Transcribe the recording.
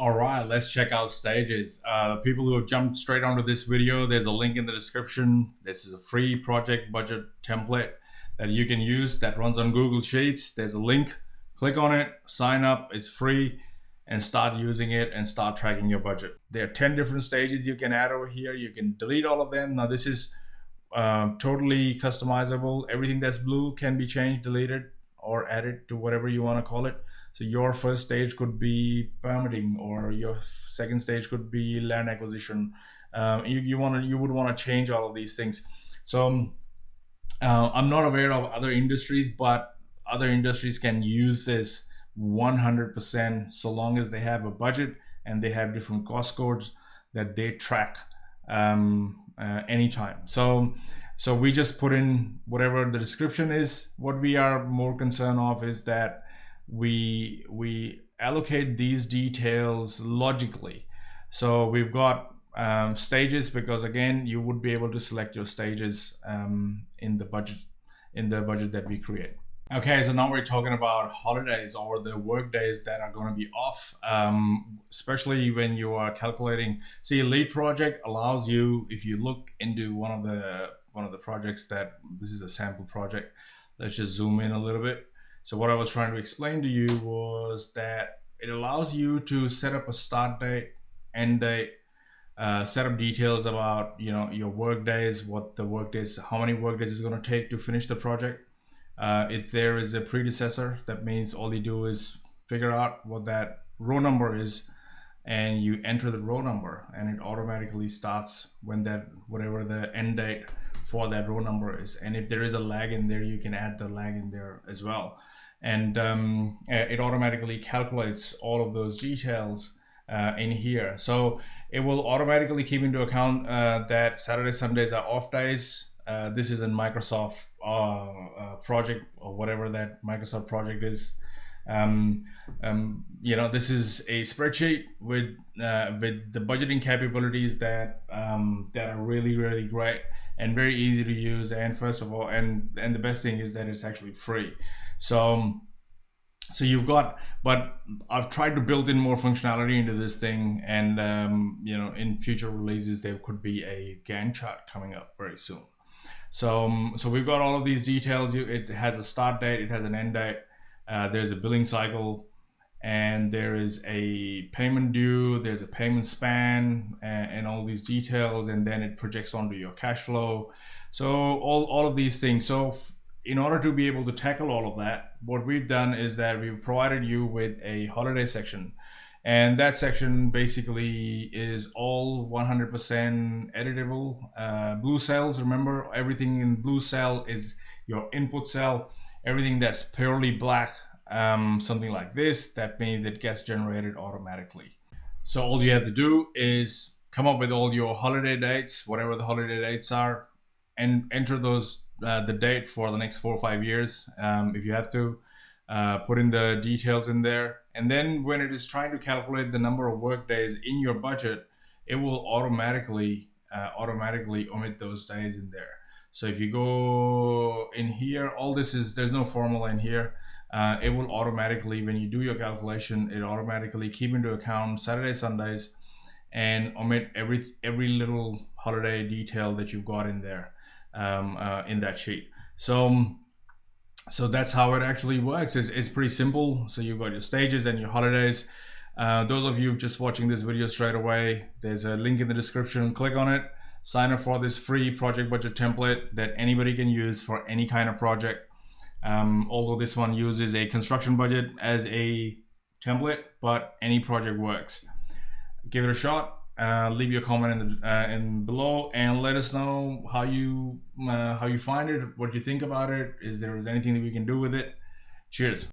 All right, let's check out stages. People who have jumped straight onto this video, there's a link in the description. This is a free project budget template that you can use that runs on Google Sheets. There's a link, click on it, sign up, it's free, and start using it and start tracking your budget. There are 10 different stages you can add over here. You can delete all of them. Now this is totally customizable. Everything that's blue can be changed, deleted, or added to whatever you want to call it. So your first stage could be permitting, or your second stage could be land acquisition. You would want to change all of these things. So I'm not aware of other industries, but other industries can use this 100% so long as they have a budget and they have different cost codes that they track anytime. So we just put in whatever the description is. What we are more concerned of is that we allocate these details logically. So we've got stages, because again, you would be able to select your stages in the budget that we create. Okay, so now we're talking about holidays or the work days that are going to be off, especially when you are calculating. See, a lead project allows you, if you look into one of the projects, that this is a sample project. Let's just zoom in a little bit. So what I was trying to explain to you was that it allows you to set up a start date, end date, set up details about your work days, what the work days, how many work days is going to take to finish the project. If there is a predecessor, that means all you do is figure out what that row number is, and you enter the row number, and it automatically starts when whatever the end date for that row number is. And if there is a lag in there, you can add the lag in there as well. And it automatically calculates all of those details in here. So it will automatically keep into account that Saturday, Sundays are off days. This is a Microsoft project, or whatever that Microsoft project is. This is a spreadsheet with the budgeting capabilities that are really, really great and very easy to use. And first of all, and the best thing is that it's actually free. So you've got, but I've tried to build in more functionality into this thing, and in future releases there could be a Gantt chart coming up very soon. So we've got all of these details. It has a start date, it has an end date, there's a billing cycle, and there is a payment due, there's a payment span, and all these details, and then it projects onto your cash flow. So all of these things. So in order to be able to tackle all of that, what we've done is that we've provided you with a holiday section. And that section basically is all 100% editable. Blue cells, remember, everything in blue cell is your input cell. Everything that's purely black, something like this, that means it gets generated automatically. So all you have to do is come up with all your holiday dates, whatever the holiday dates are, and enter those the date for the next 4 or 5 years, if you have to. Put in the details in there, and then when it is trying to calculate the number of work days in your budget, it will automatically omit those days in there. So if you go in here, all this is, there's no formula in here. It will automatically, when you do your calculation, it automatically keep into account Saturday, Sundays, and omit every little holiday detail that you've got in there, in that sheet. So that's how it actually works. It's pretty simple. So you've got your stages and your holidays. Those of you just watching this video straight away, there's a link in the description. Click on it, sign up for this free project budget template that anybody can use for any kind of project. Although this one uses a construction budget as a template, but any project works. Give it a shot. Leave your comment in below, and let us know how you find it, what you think about it. Is there anything that we can do with it? Cheers.